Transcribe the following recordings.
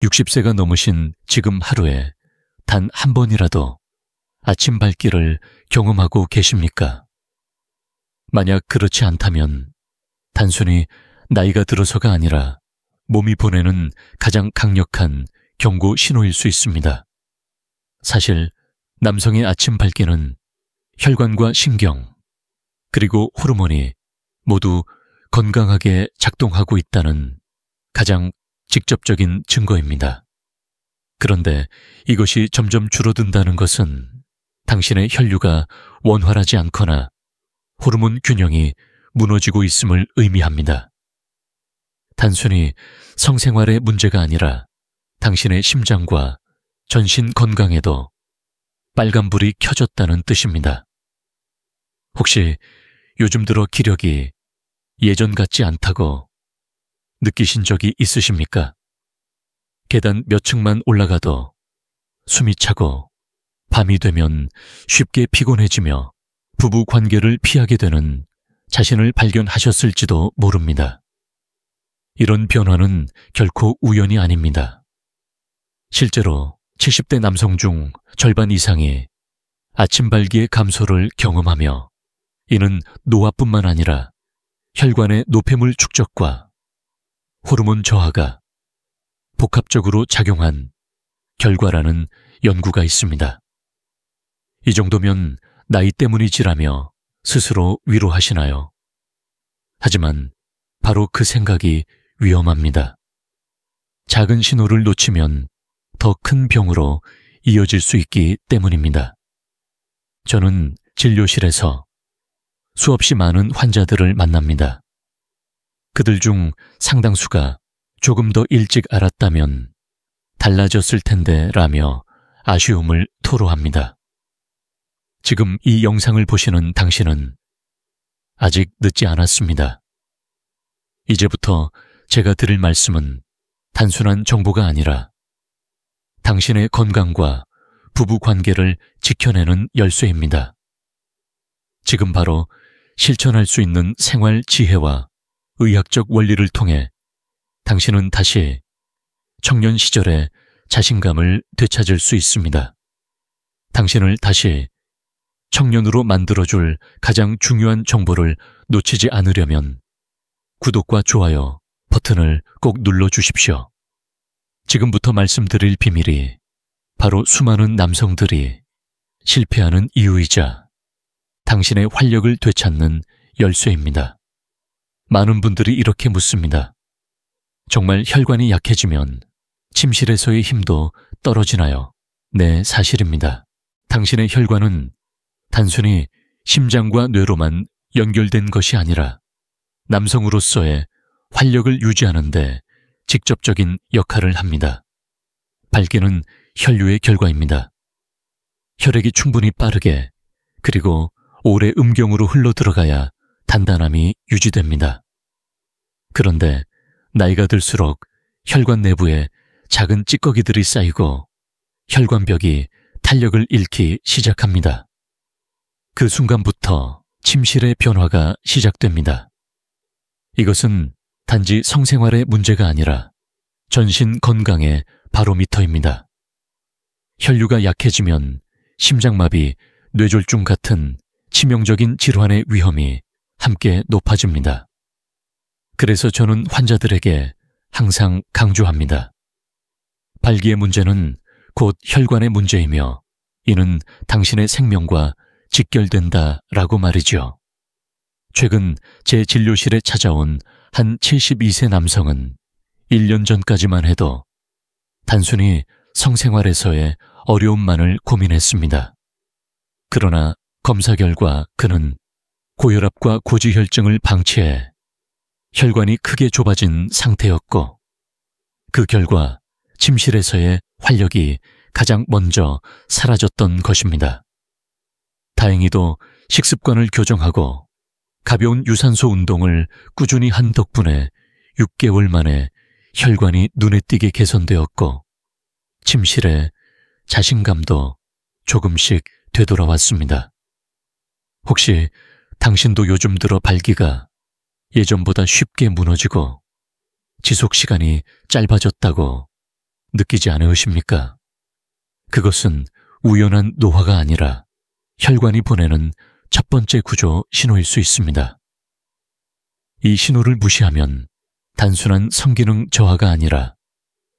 60세가 넘으신 지금 하루에 단 한 번이라도 아침 발길을 경험하고 계십니까? 만약 그렇지 않다면 단순히 나이가 들어서가 아니라 몸이 보내는 가장 강력한 경고 신호일 수 있습니다. 사실 남성의 아침 발길은 혈관과 신경, 그리고 호르몬이 모두 건강하게 작동하고 있다는 가장 직접적인 증거입니다. 그런데 이것이 점점 줄어든다는 것은 당신의 혈류가 원활하지 않거나 호르몬 균형이 무너지고 있음을 의미합니다. 단순히 성생활의 문제가 아니라 당신의 심장과 전신 건강에도 빨간불이 켜졌다는 뜻입니다. 혹시 요즘 들어 기력이 예전 같지 않다고 느끼신 적이 있으십니까? 계단 몇 층만 올라가도 숨이 차고 밤이 되면 쉽게 피곤해지며 부부 관계를 피하게 되는 자신을 발견하셨을지도 모릅니다. 이런 변화는 결코 우연이 아닙니다. 실제로 70대 남성 중 절반 이상이 아침 발기의 감소를 경험하며 이는 노화뿐만 아니라 혈관의 노폐물 축적과 호르몬 저하가 복합적으로 작용한 결과라는 연구가 있습니다. 이 정도면 나이 때문이지라며 스스로 위로하시나요? 하지만 바로 그 생각이 위험합니다. 작은 신호를 놓치면 더 큰 병으로 이어질 수 있기 때문입니다. 저는 진료실에서 수없이 많은 환자들을 만납니다. 그들 중 상당수가 조금 더 일찍 알았다면 달라졌을 텐데 라며 아쉬움을 토로합니다. 지금 이 영상을 보시는 당신은 아직 늦지 않았습니다. 이제부터 제가 드릴 말씀은 단순한 정보가 아니라 당신의 건강과 부부 관계를 지켜내는 열쇠입니다. 지금 바로 실천할 수 있는 생활 지혜와 의학적 원리를 통해 당신은 다시 청년 시절의 자신감을 되찾을 수 있습니다. 당신을 다시 청년으로 만들어줄 가장 중요한 정보를 놓치지 않으려면 구독과 좋아요 버튼을 꼭 눌러주십시오. 지금부터 말씀드릴 비밀이 바로 수많은 남성들이 실패하는 이유이자 당신의 활력을 되찾는 열쇠입니다. 많은 분들이 이렇게 묻습니다. 정말 혈관이 약해지면 침실에서의 힘도 떨어지나요? 네, 사실입니다. 당신의 혈관은 단순히 심장과 뇌로만 연결된 것이 아니라 남성으로서의 활력을 유지하는 데 직접적인 역할을 합니다. 발기는 혈류의 결과입니다. 혈액이 충분히 빠르게 그리고 오래 음경으로 흘러들어가야 단단함이 유지됩니다. 그런데 나이가 들수록 혈관 내부에 작은 찌꺼기들이 쌓이고 혈관벽이 탄력을 잃기 시작합니다. 그 순간부터 침실의 변화가 시작됩니다. 이것은 단지 성생활의 문제가 아니라 전신 건강의 바로미터입니다. 혈류가 약해지면 심장마비, 뇌졸중 같은 치명적인 질환의 위험이 함께 높아집니다. 그래서 저는 환자들에게 항상 강조합니다. 발기의 문제는 곧 혈관의 문제이며 이는 당신의 생명과 직결된다라고 말이죠. 최근 제 진료실에 찾아온 한 72세 남성은 1년 전까지만 해도 단순히 성생활에서의 어려움만을 고민했습니다. 그러나 검사 결과 그는 고혈압과 고지혈증을 방치해 혈관이 크게 좁아진 상태였고 그 결과 침실에서의 활력이 가장 먼저 사라졌던 것입니다. 다행히도 식습관을 교정하고 가벼운 유산소 운동을 꾸준히 한 덕분에 6개월 만에 혈관이 눈에 띄게 개선되었고 침실에 자신감도 조금씩 되돌아왔습니다. 혹시 당신도 요즘 들어 발기가 예전보다 쉽게 무너지고 지속 시간이 짧아졌다고 느끼지 않으십니까? 그것은 우연한 노화가 아니라 혈관이 보내는 첫 번째 구조 신호일 수 있습니다. 이 신호를 무시하면 단순한 성기능 저하가 아니라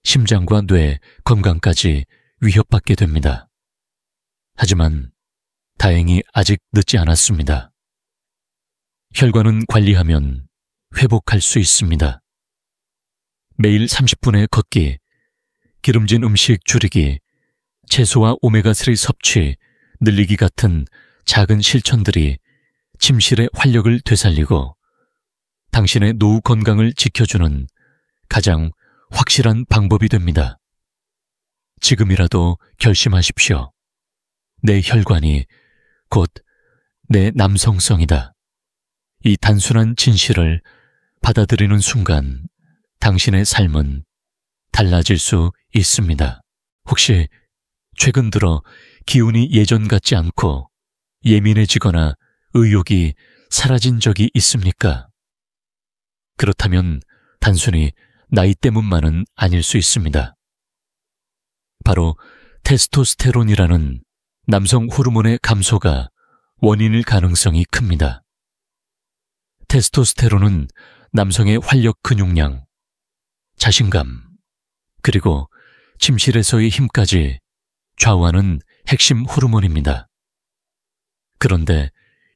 심장과 뇌 건강까지 위협받게 됩니다. 하지만 다행히 아직 늦지 않았습니다. 혈관은 관리하면 회복할 수 있습니다. 매일 30분의 걷기, 기름진 음식 줄이기, 채소와 오메가3 섭취, 늘리기 같은 작은 실천들이 침실의 활력을 되살리고 당신의 노후 건강을 지켜주는 가장 확실한 방법이 됩니다. 지금이라도 결심하십시오. 내 혈관이 곧 내 남성성이다. 이 단순한 진실을 받아들이는 순간 당신의 삶은 달라질 수 있습니다. 혹시 최근 들어 기운이 예전 같지 않고 예민해지거나 의욕이 사라진 적이 있습니까? 그렇다면 단순히 나이 때문만은 아닐 수 있습니다. 바로 테스토스테론이라는 남성 호르몬의 감소가 원인일 가능성이 큽니다. 테스토스테론은 남성의 활력 근육량, 자신감, 그리고 침실에서의 힘까지 좌우하는 핵심 호르몬입니다. 그런데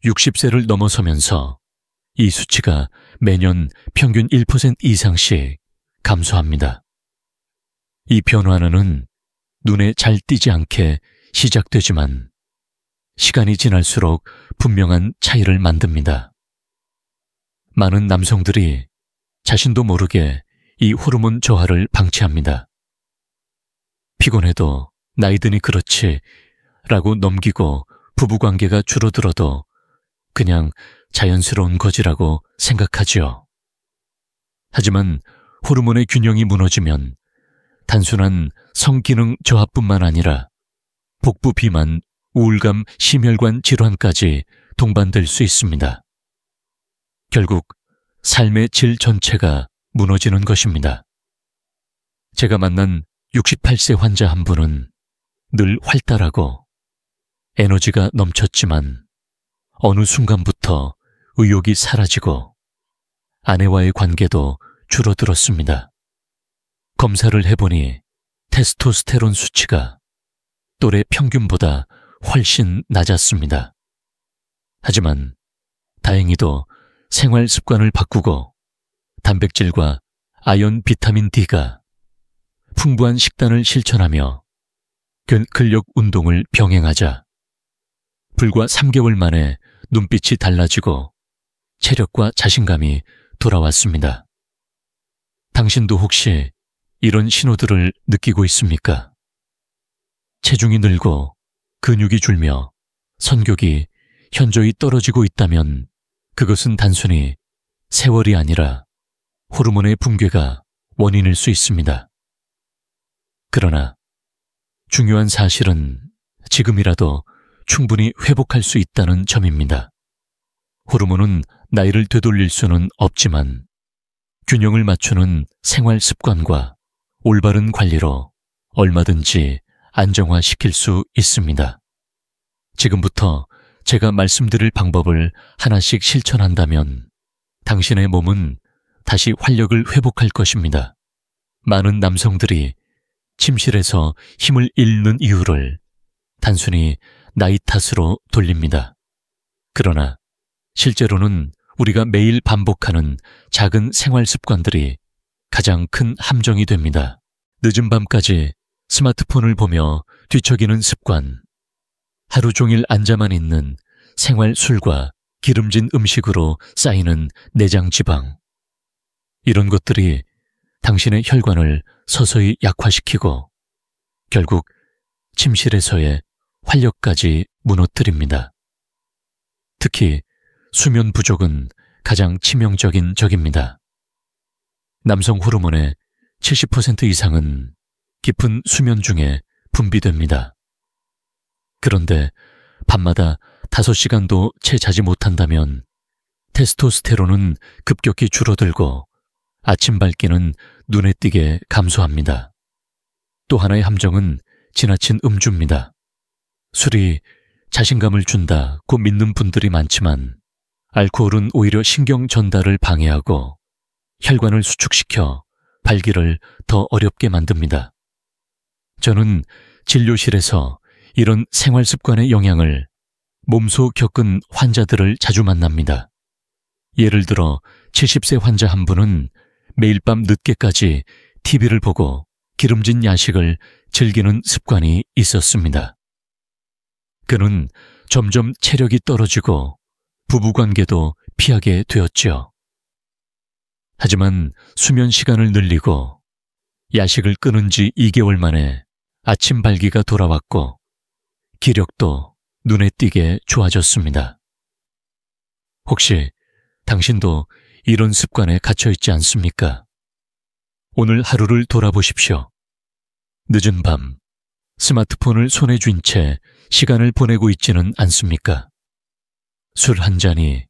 60세를 넘어서면서 이 수치가 매년 평균 1% 이상씩 감소합니다. 이 변화는 눈에 잘 띄지 않게 시작되지만 시간이 지날수록 분명한 차이를 만듭니다. 많은 남성들이 자신도 모르게 이 호르몬 저하를 방치합니다. 피곤해도 나이 드니 그렇지 라고 넘기고 부부관계가 줄어들어도 그냥 자연스러운 거지라고 생각하지요. 하지만 호르몬의 균형이 무너지면 단순한 성기능 저하뿐만 아니라 복부 비만, 우울감, 심혈관 질환까지 동반될 수 있습니다. 결국 삶의 질 전체가 무너지는 것입니다. 제가 만난 68세 환자 한 분은 늘 활달하고 에너지가 넘쳤지만 어느 순간부터 의욕이 사라지고 아내와의 관계도 줄어들었습니다. 검사를 해보니 테스토스테론 수치가 또래 평균보다 훨씬 낮았습니다. 하지만 다행히도 생활 습관을 바꾸고 단백질과 아연 비타민 D가 풍부한 식단을 실천하며 근력 운동을 병행하자 불과 3개월 만에 눈빛이 달라지고 체력과 자신감이 돌아왔습니다. 당신도 혹시 이런 신호들을 느끼고 있습니까? 체중이 늘고 근육이 줄며 선격이 현저히 떨어지고 있다면 그것은 단순히 세월이 아니라 호르몬의 붕괴가 원인일 수 있습니다. 그러나 중요한 사실은 지금이라도 충분히 회복할 수 있다는 점입니다. 호르몬은 나이를 되돌릴 수는 없지만 균형을 맞추는 생활 습관과 올바른 관리로 얼마든지 안정화시킬 수 있습니다. 지금부터 제가 말씀드릴 방법을 하나씩 실천한다면 당신의 몸은 다시 활력을 회복할 것입니다. 많은 남성들이 침실에서 힘을 잃는 이유를 단순히 나이 탓으로 돌립니다. 그러나 실제로는 우리가 매일 반복하는 작은 생활 습관들이 가장 큰 함정이 됩니다. 늦은 밤까지 스마트폰을 보며 뒤척이는 습관, 하루 종일 앉아만 있는 생활 술과 기름진 음식으로 쌓이는 내장 지방, 이런 것들이 당신의 혈관을 서서히 약화시키고 결국 침실에서의 활력까지 무너뜨립니다. 특히 수면 부족은 가장 치명적인 적입니다. 남성 호르몬의 70% 이상은 깊은 수면 중에 분비됩니다. 그런데 밤마다 5시간도 채 자지 못한다면 테스토스테론은 급격히 줄어들고 아침 밝기는 눈에 띄게 감소합니다. 또 하나의 함정은 지나친 음주입니다. 술이 자신감을 준다고 믿는 분들이 많지만 알코올은 오히려 신경 전달을 방해하고 혈관을 수축시켜 발기를 더 어렵게 만듭니다. 저는 진료실에서 이런 생활 습관의 영향을 몸소 겪은 환자들을 자주 만납니다. 예를 들어 70세 환자 한 분은 매일 밤 늦게까지 TV를 보고 기름진 야식을 즐기는 습관이 있었습니다. 그는 점점 체력이 떨어지고 부부관계도 피하게 되었지요. 하지만 수면 시간을 늘리고 야식을 끊은 지 2개월 만에 아침 발기가 돌아왔고 기력도 눈에 띄게 좋아졌습니다. 혹시 당신도 이런 습관에 갇혀 있지 않습니까? 오늘 하루를 돌아보십시오. 늦은 밤, 스마트폰을 손에 쥔 채 시간을 보내고 있지는 않습니까? 술 한 잔이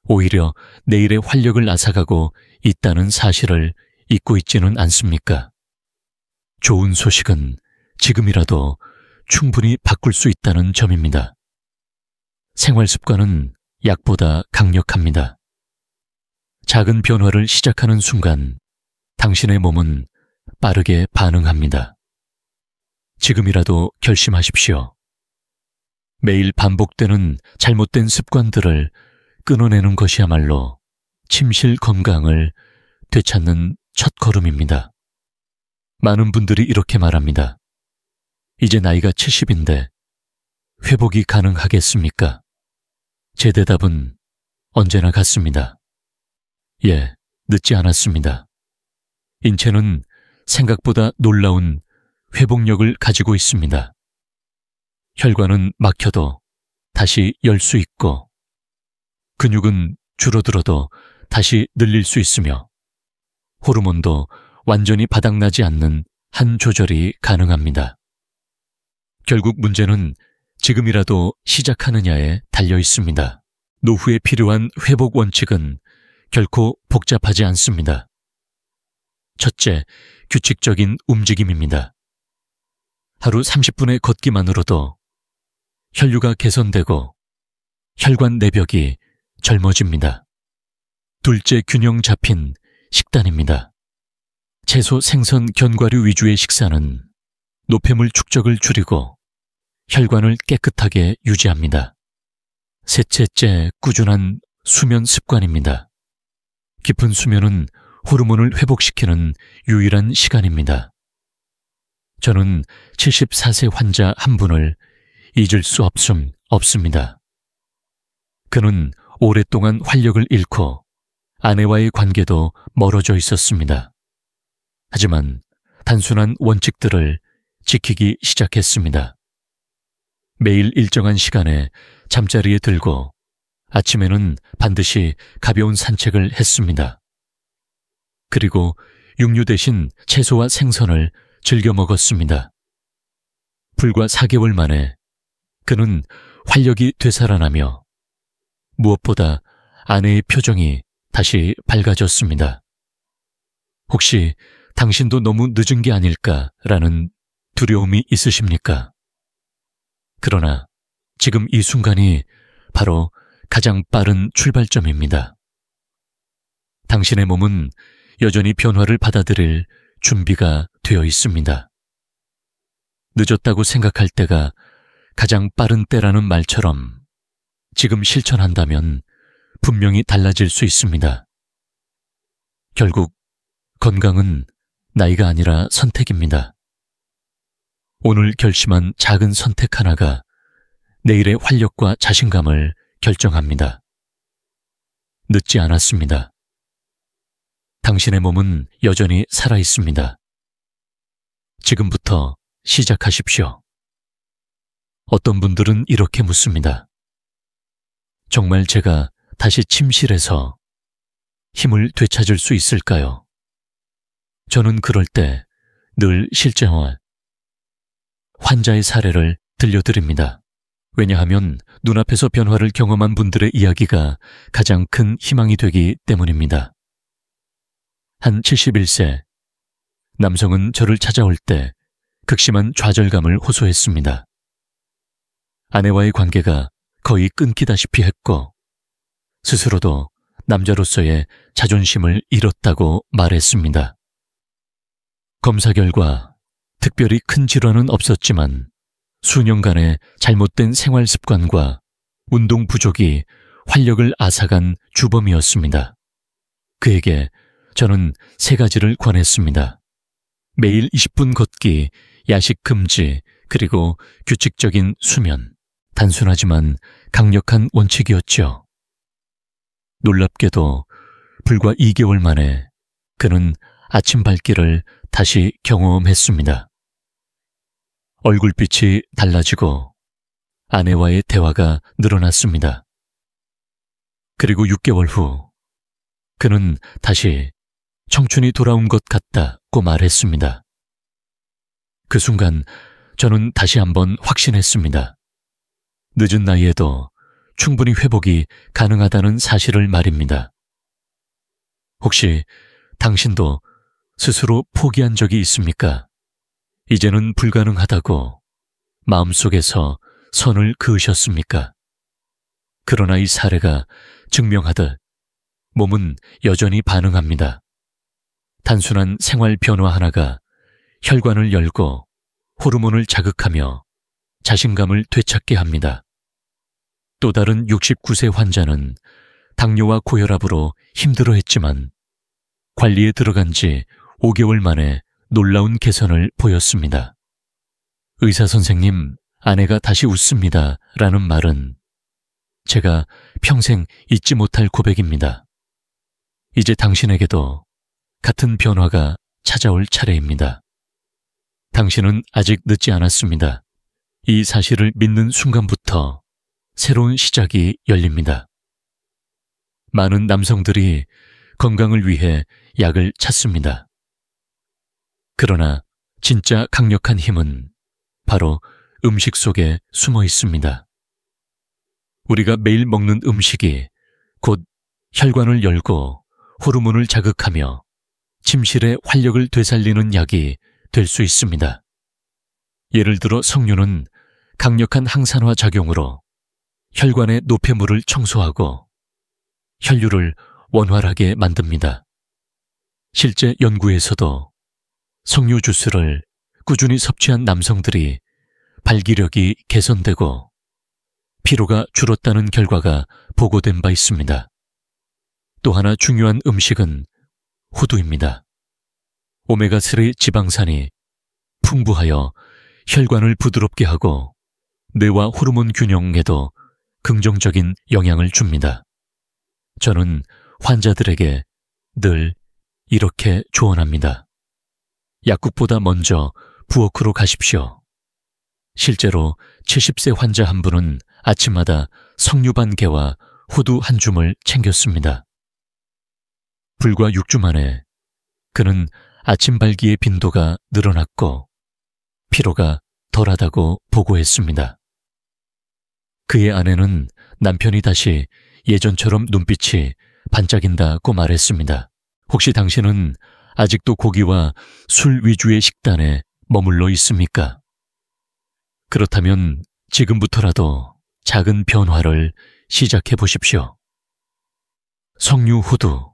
오히려 내일의 활력을 앗아가고 있다는 사실을 잊고 있지는 않습니까? 좋은 소식은 지금이라도 충분히 바꿀 수 있다는 점입니다. 생활 습관은 약보다 강력합니다. 작은 변화를 시작하는 순간 당신의 몸은 빠르게 반응합니다. 지금이라도 결심하십시오. 매일 반복되는 잘못된 습관들을 끊어내는 것이야말로 침실 건강을 되찾는 첫걸음입니다. 많은 분들이 이렇게 말합니다. 이제 나이가 70인데 회복이 가능하겠습니까? 제 대답은 언제나 같습니다. 예, 늦지 않았습니다. 인체는 생각보다 놀라운 회복력을 가지고 있습니다. 혈관은 막혀도 다시 열 수 있고 근육은 줄어들어도 다시 늘릴 수 있으며 호르몬도 완전히 바닥나지 않는 한 조절이 가능합니다. 결국 문제는 지금이라도 시작하느냐에 달려 있습니다. 노후에 필요한 회복 원칙은 결코 복잡하지 않습니다. 첫째, 규칙적인 움직임입니다. 하루 30분의 걷기만으로도 혈류가 개선되고 혈관 내벽이 젊어집니다. 둘째, 균형 잡힌 식단입니다. 채소, 생선, 견과류 위주의 식사는 노폐물 축적을 줄이고 혈관을 깨끗하게 유지합니다. 셋째째, 꾸준한 수면 습관입니다. 깊은 수면은 호르몬을 회복시키는 유일한 시간입니다. 저는 74세 환자 한 분을 잊을 수 없습니다. 그는 오랫동안 활력을 잃고 아내와의 관계도 멀어져 있었습니다. 하지만 단순한 원칙들을 지키기 시작했습니다. 매일 일정한 시간에 잠자리에 들고 아침에는 반드시 가벼운 산책을 했습니다. 그리고 육류 대신 채소와 생선을 즐겨 먹었습니다. 불과 4개월 만에 그는 활력이 되살아나며 무엇보다 아내의 표정이 다시 밝아졌습니다. 혹시 당신도 너무 늦은 게 아닐까라는 두려움이 있으십니까? 그러나 지금 이 순간이 바로 가장 빠른 출발점입니다. 당신의 몸은 여전히 변화를 받아들일 준비가 되어 있습니다. 늦었다고 생각할 때가 가장 빠른 때라는 말처럼 지금 실천한다면 분명히 달라질 수 있습니다. 결국 건강은 나이가 아니라 선택입니다. 오늘 결심한 작은 선택 하나가 내일의 활력과 자신감을 결정합니다. 늦지 않았습니다. 당신의 몸은 여전히 살아 있습니다. 지금부터 시작하십시오. 어떤 분들은 이렇게 묻습니다. 정말 제가 다시 침실에서 힘을 되찾을 수 있을까요? 저는 그럴 때 늘 실제화 환자의 사례를 들려드립니다. 왜냐하면 눈앞에서 변화를 경험한 분들의 이야기가 가장 큰 희망이 되기 때문입니다. 한 71세 남성은 저를 찾아올 때 극심한 좌절감을 호소했습니다. 아내와의 관계가 거의 끊기다시피 했고 스스로도 남자로서의 자존심을 잃었다고 말했습니다. 검사 결과 특별히 큰 질환은 없었지만 수년간의 잘못된 생활 습관과 운동 부족이 활력을 앗아간 주범이었습니다. 그에게 저는 3가지를 권했습니다. 매일 20분 걷기, 야식 금지, 그리고 규칙적인 수면. 단순하지만 강력한 원칙이었죠. 놀랍게도 불과 2개월 만에 그는 아침 발길을 다시 경험했습니다. 얼굴빛이 달라지고 아내와의 대화가 늘어났습니다. 그리고 6개월 후 그는 다시 청춘이 돌아온 것 같다고 말했습니다. 그 순간 저는 다시 한번 확신했습니다. 늦은 나이에도 충분히 회복이 가능하다는 사실을 말입니다. 혹시 당신도 스스로 포기한 적이 있습니까? 이제는 불가능하다고 마음속에서 선을 그으셨습니까? 그러나 이 사례가 증명하듯 몸은 여전히 반응합니다. 단순한 생활 변화 하나가 혈관을 열고 호르몬을 자극하며 자신감을 되찾게 합니다. 또 다른 69세 환자는 당뇨와 고혈압으로 힘들어했지만 관리에 들어간 지 5개월 만에 놀라운 개선을 보였습니다. 의사 선생님, 아내가 다시 웃습니다. 라는 말은 제가 평생 잊지 못할 고백입니다. 이제 당신에게도 같은 변화가 찾아올 차례입니다. 당신은 아직 늦지 않았습니다. 이 사실을 믿는 순간부터 새로운 시작이 열립니다. 많은 남성들이 건강을 위해 약을 찾습니다. 그러나 진짜 강력한 힘은 바로 음식 속에 숨어 있습니다. 우리가 매일 먹는 음식이 곧 혈관을 열고 호르몬을 자극하며 침실의 활력을 되살리는 약이 될 수 있습니다. 예를 들어 석류는 강력한 항산화 작용으로 혈관의 노폐물을 청소하고 혈류를 원활하게 만듭니다. 실제 연구에서도 석류 주스를 꾸준히 섭취한 남성들이 발기력이 개선되고 피로가 줄었다는 결과가 보고된 바 있습니다. 또 하나 중요한 음식은 호두입니다. 오메가3 지방산이 풍부하여 혈관을 부드럽게 하고 뇌와 호르몬 균형에도 긍정적인 영향을 줍니다. 저는 환자들에게 늘 이렇게 조언합니다. 약국보다 먼저 부엌으로 가십시오. 실제로 70세 환자 한 분은 아침마다 석류 반 개와 호두 한 줌을 챙겼습니다. 불과 6주 만에 그는 아침 발기의 빈도가 늘어났고 피로가 덜하다고 보고했습니다. 그의 아내는 남편이 다시 예전처럼 눈빛이 반짝인다고 말했습니다. 혹시 당신은 아직도 고기와 술 위주의 식단에 머물러 있습니까? 그렇다면 지금부터라도 작은 변화를 시작해 보십시오. 석류 호두,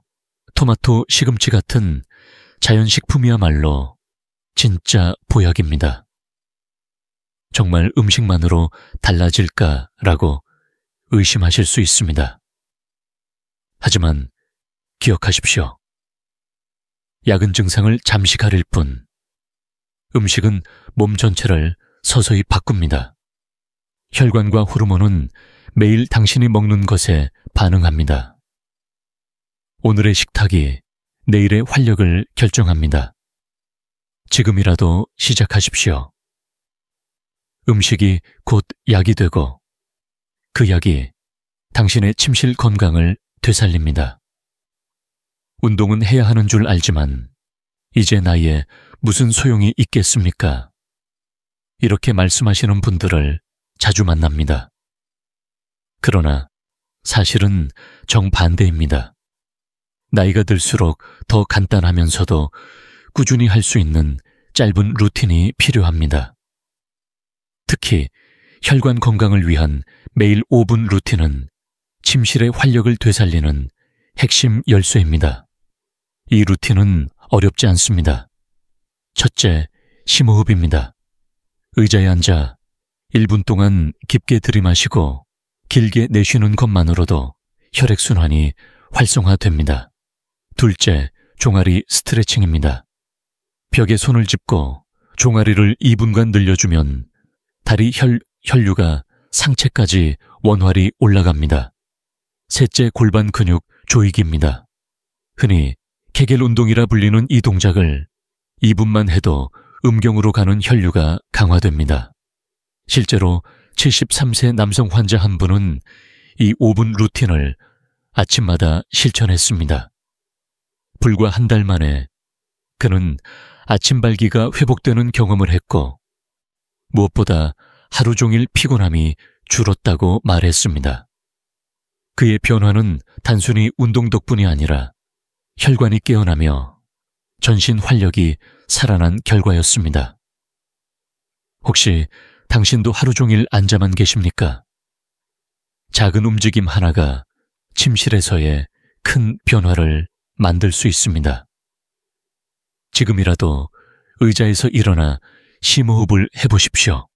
토마토, 시금치 같은 자연식품이야말로 진짜 보약입니다. 정말 음식만으로 달라질까라고 의심하실 수 있습니다. 하지만 기억하십시오. 약은 증상을 잠시 가릴 뿐, 음식은 몸 전체를 서서히 바꿉니다. 혈관과 호르몬은 매일 당신이 먹는 것에 반응합니다. 오늘의 식탁이 내일의 활력을 결정합니다. 지금이라도 시작하십시오. 음식이 곧 약이 되고 그 약이 당신의 침실 건강을 되살립니다. 운동은 해야 하는 줄 알지만 이제 나이에 무슨 소용이 있겠습니까? 이렇게 말씀하시는 분들을 자주 만납니다. 그러나 사실은 정반대입니다. 나이가 들수록 더 간단하면서도 꾸준히 할 수 있는 짧은 루틴이 필요합니다. 특히 혈관 건강을 위한 매일 5분 루틴은 침실의 활력을 되살리는 핵심 열쇠입니다. 이 루틴은 어렵지 않습니다. 첫째, 심호흡입니다. 의자에 앉아 1분 동안 깊게 들이마시고 길게 내쉬는 것만으로도 혈액순환이 활성화됩니다. 둘째, 종아리 스트레칭입니다. 벽에 손을 짚고 종아리를 2분간 늘려주면 다리 혈류가 상체까지 원활히 올라갑니다. 셋째, 골반 근육 조이기입니다. 흔히 케겔 운동이라 불리는 이 동작을 2분만 해도 음경으로 가는 혈류가 강화됩니다. 실제로 73세 남성 환자 한 분은 이 5분 루틴을 아침마다 실천했습니다. 불과 한 달 만에 그는 아침발기가 회복되는 경험을 했고 무엇보다 하루 종일 피곤함이 줄었다고 말했습니다. 그의 변화는 단순히 운동 덕분이 아니라 혈관이 깨어나며 전신 활력이 살아난 결과였습니다. 혹시 당신도 하루 종일 앉아만 계십니까? 작은 움직임 하나가 침실에서의 큰 변화를 만들 수 있습니다. 지금이라도 의자에서 일어나 심호흡을 해보십시오.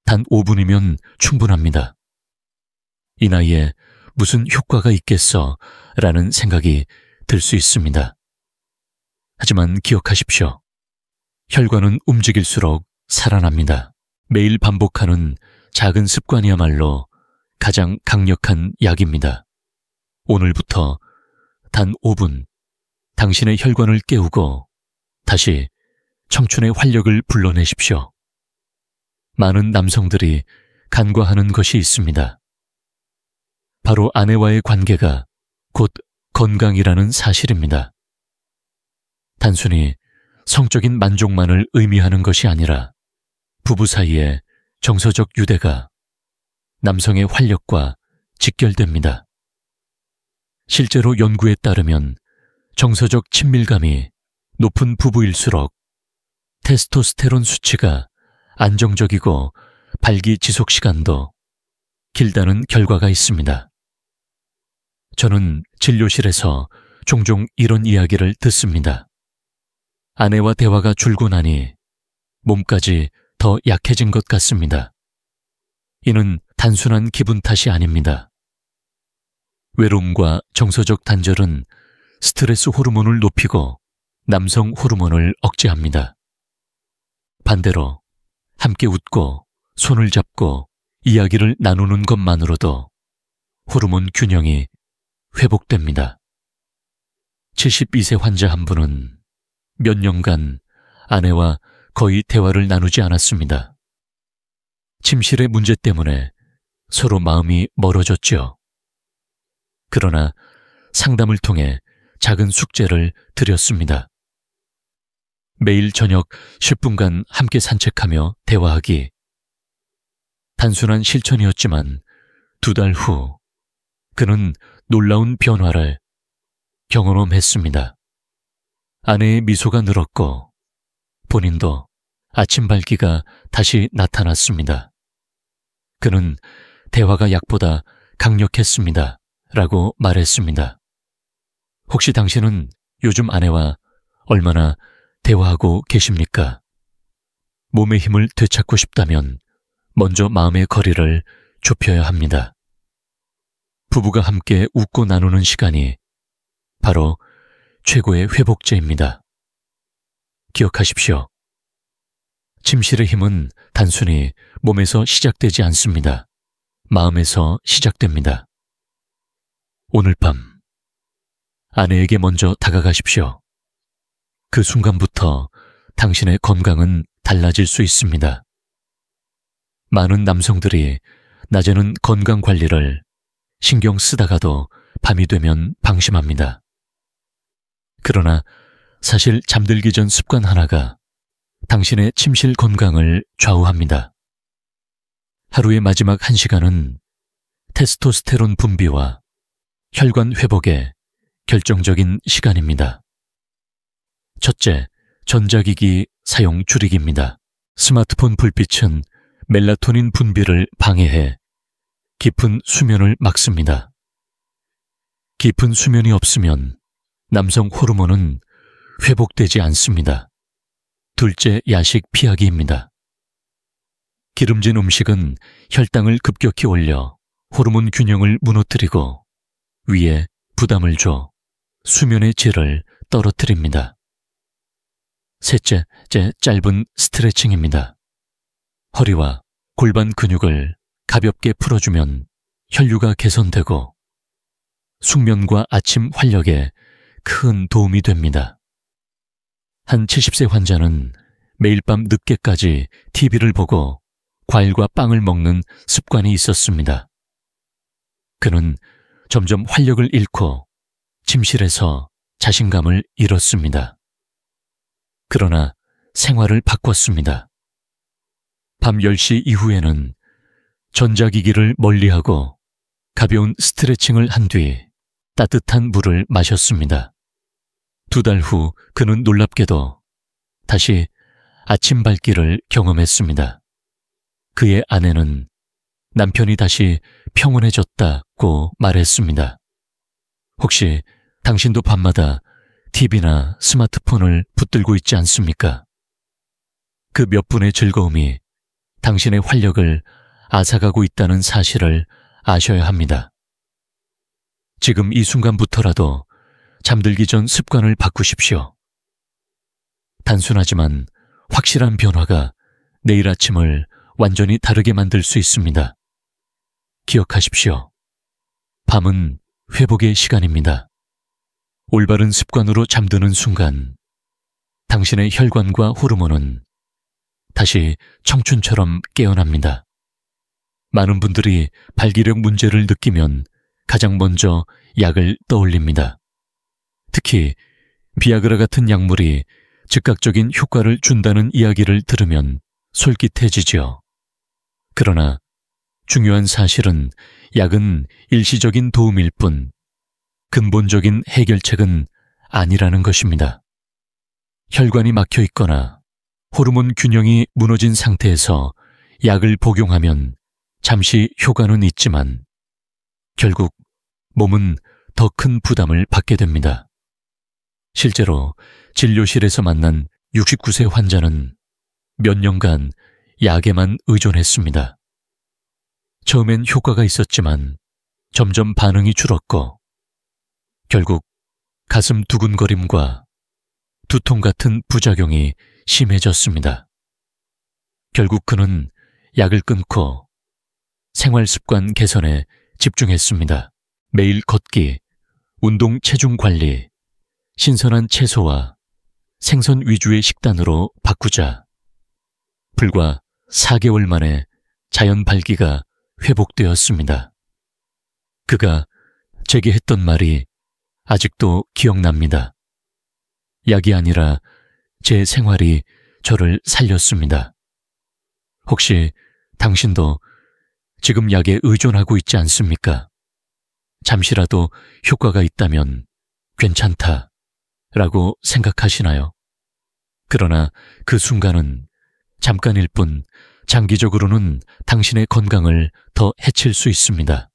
단 5분이면 충분합니다. 이 나이에 무슨 효과가 있겠어 라는 생각이 들 수 있습니다. 하지만 기억하십시오. 혈관은 움직일수록 살아납니다. 매일 반복하는 작은 습관이야말로 가장 강력한 약입니다. 오늘부터 단 5분 당신의 혈관을 깨우고 다시 청춘의 활력을 불러내십시오. 많은 남성들이 간과하는 것이 있습니다. 바로 아내와의 관계가 곧 건강이라는 사실입니다. 단순히 성적인 만족만을 의미하는 것이 아니라 부부 사이의 정서적 유대가 남성의 활력과 직결됩니다. 실제로 연구에 따르면 정서적 친밀감이 높은 부부일수록 테스토스테론 수치가 안정적이고 발기 지속 시간도 길다는 결과가 있습니다. 저는 진료실에서 종종 이런 이야기를 듣습니다. 아내와 대화가 줄고 나니 몸까지 더 약해진 것 같습니다. 이는 단순한 기분 탓이 아닙니다. 외로움과 정서적 단절은 스트레스 호르몬을 높이고 남성 호르몬을 억제합니다. 반대로 함께 웃고 손을 잡고 이야기를 나누는 것만으로도 호르몬 균형이 회복됩니다. 72세 환자 한 분은 몇 년간 아내와 거의 대화를 나누지 않았습니다. 침실의 문제 때문에 서로 마음이 멀어졌죠. 그러나 상담을 통해 작은 숙제를 드렸습니다. 매일 저녁 10분간 함께 산책하며 대화하기. 단순한 실천이었지만 2달 후 그는 놀라운 변화를 경험했습니다. 아내의 미소가 늘었고 본인도 아침 발기가 다시 나타났습니다. 그는 대화가 약보다 강력했습니다. 라고 말했습니다. 혹시 당신은 요즘 아내와 얼마나 대화하고 계십니까? 몸의 힘을 되찾고 싶다면 먼저 마음의 거리를 좁혀야 합니다. 부부가 함께 웃고 나누는 시간이 바로 최고의 회복제입니다. 기억하십시오. 침실의 힘은 단순히 몸에서 시작되지 않습니다. 마음에서 시작됩니다. 오늘 밤 아내에게 먼저 다가가십시오. 그 순간부터 당신의 건강은 달라질 수 있습니다. 많은 남성들이 낮에는 건강 관리를 신경 쓰다가도 밤이 되면 방심합니다. 그러나 사실 잠들기 전 습관 하나가 당신의 침실 건강을 좌우합니다. 하루의 마지막 1시간은 테스토스테론 분비와 혈관 회복에 결정적인 시간입니다. 첫째, 전자기기 사용 줄이기입니다. 스마트폰 불빛은 멜라토닌 분비를 방해해 깊은 수면을 막습니다. 깊은 수면이 없으면 남성 호르몬은 회복되지 않습니다. 둘째, 야식 피하기입니다. 기름진 음식은 혈당을 급격히 올려 호르몬 균형을 무너뜨리고 위에 부담을 줘 수면의 질을 떨어뜨립니다. 셋째, 짧은 스트레칭입니다. 허리와 골반 근육을 가볍게 풀어주면 혈류가 개선되고 숙면과 아침 활력에 큰 도움이 됩니다. 한 70세 환자는 매일 밤 늦게까지 TV를 보고 과일과 빵을 먹는 습관이 있었습니다. 그는 점점 활력을 잃고 침실에서 자신감을 잃었습니다. 그러나 생활을 바꿨습니다. 밤 10시 이후에는 전자기기를 멀리하고 가벼운 스트레칭을 한 뒤 따뜻한 물을 마셨습니다. 2달 후 그는 놀랍게도 다시 아침 발길을 경험했습니다. 그의 아내는 남편이 다시 평온해졌다고 말했습니다. 혹시 당신도 밤마다 TV나 스마트폰을 붙들고 있지 않습니까? 그 몇 분의 즐거움이 당신의 활력을 앗아가고 있다는 사실을 아셔야 합니다. 지금 이 순간부터라도 잠들기 전 습관을 바꾸십시오. 단순하지만 확실한 변화가 내일 아침을 완전히 다르게 만들 수 있습니다. 기억하십시오. 밤은 회복의 시간입니다. 올바른 습관으로 잠드는 순간 당신의 혈관과 호르몬은 다시 청춘처럼 깨어납니다. 많은 분들이 발기력 문제를 느끼면 가장 먼저 약을 떠올립니다. 특히 비아그라 같은 약물이 즉각적인 효과를 준다는 이야기를 들으면 솔깃해지죠. 그러나 중요한 사실은 약은 일시적인 도움일 뿐 근본적인 해결책은 아니라는 것입니다. 혈관이 막혀 있거나 호르몬 균형이 무너진 상태에서 약을 복용하면 잠시 효과는 있지만 결국 몸은 더 큰 부담을 받게 됩니다. 실제로 진료실에서 만난 69세 환자는 몇 년간 약에만 의존했습니다. 처음엔 효과가 있었지만 점점 반응이 줄었고 결국 가슴 두근거림과 두통 같은 부작용이 심해졌습니다. 결국 그는 약을 끊고 생활 습관 개선에 집중했습니다. 매일 걷기, 운동 체중 관리, 신선한 채소와 생선 위주의 식단으로 바꾸자. 불과 4개월 만에 자연 발기가 회복되었습니다. 그가 제게 했던 말이 아직도 기억납니다. 약이 아니라 제 생활이 저를 살렸습니다. 혹시 당신도 지금 약에 의존하고 있지 않습니까? 잠시라도 효과가 있다면 괜찮다라고 생각하시나요? 그러나 그 순간은 잠깐일 뿐 장기적으로는 당신의 건강을 더 해칠 수 있습니다.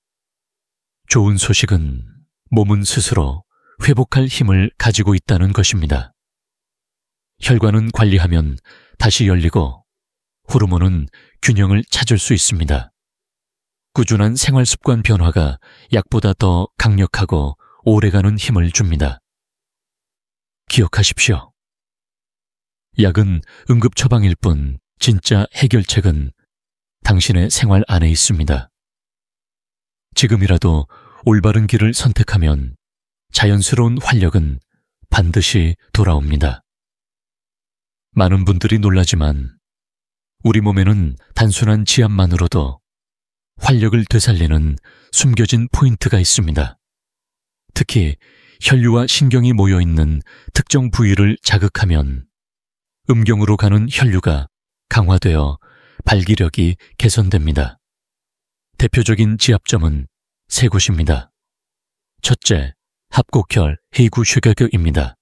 좋은 소식은 몸은 스스로 회복할 힘을 가지고 있다는 것입니다. 혈관은 관리하면 다시 열리고 호르몬은 균형을 찾을 수 있습니다. 꾸준한 생활 습관 변화가 약보다 더 강력하고 오래가는 힘을 줍니다. 기억하십시오. 약은 응급 처방일 뿐 진짜 해결책은 당신의 생활 안에 있습니다. 지금이라도 올바른 길을 선택하면 자연스러운 활력은 반드시 돌아옵니다. 많은 분들이 놀라지만 우리 몸에는 단순한 지압만으로도 활력을 되살리는 숨겨진 포인트가 있습니다. 특히 혈류와 신경이 모여있는 특정 부위를 자극하면 음경으로 가는 혈류가 강화되어 발기력이 개선됩니다. 대표적인 지압점은 세 곳입니다. 첫째, 합곡혈 해구쉐격입니다.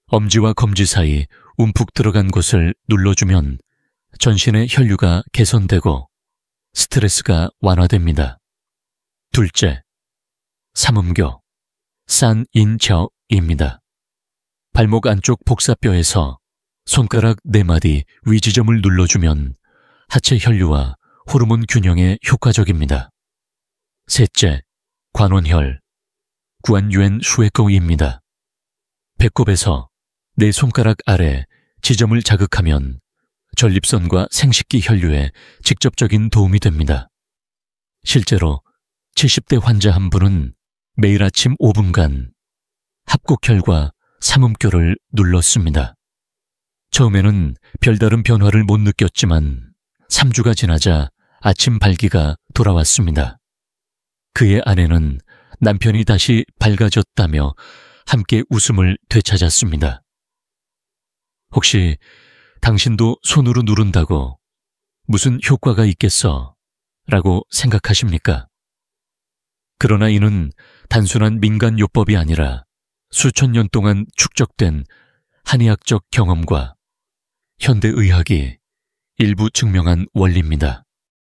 엄지와 검지 사이 움푹 들어간 곳을 눌러주면 전신의 혈류가 개선되고 스트레스가 완화됩니다. 둘째, 삼음교, 산인저입니다. 발목 안쪽 복사뼈에서 손가락 4마디 위지점을 눌러주면 하체 혈류와 호르몬 균형에 효과적입니다. 셋째, 관원혈, 구안유엔 슈에거입니다. 배꼽에서 내 손가락 아래 지점을 자극하면 전립선과 생식기 혈류에 직접적인 도움이 됩니다. 실제로 70대 환자 한 분은 매일 아침 5분간 합곡혈과 삼음교를 눌렀습니다. 처음에는 별다른 변화를 못 느꼈지만 3주가 지나자 아침 발기가 돌아왔습니다. 그의 아내는 남편이 다시 밝아졌다며 함께 웃음을 되찾았습니다. 혹시 당신도 손으로 누른다고 무슨 효과가 있겠어? 라고 생각하십니까? 그러나 이는 단순한 민간요법이 아니라 수천 년 동안 축적된 한의학적 경험과 현대의학이 일부 증명한 원리입니다.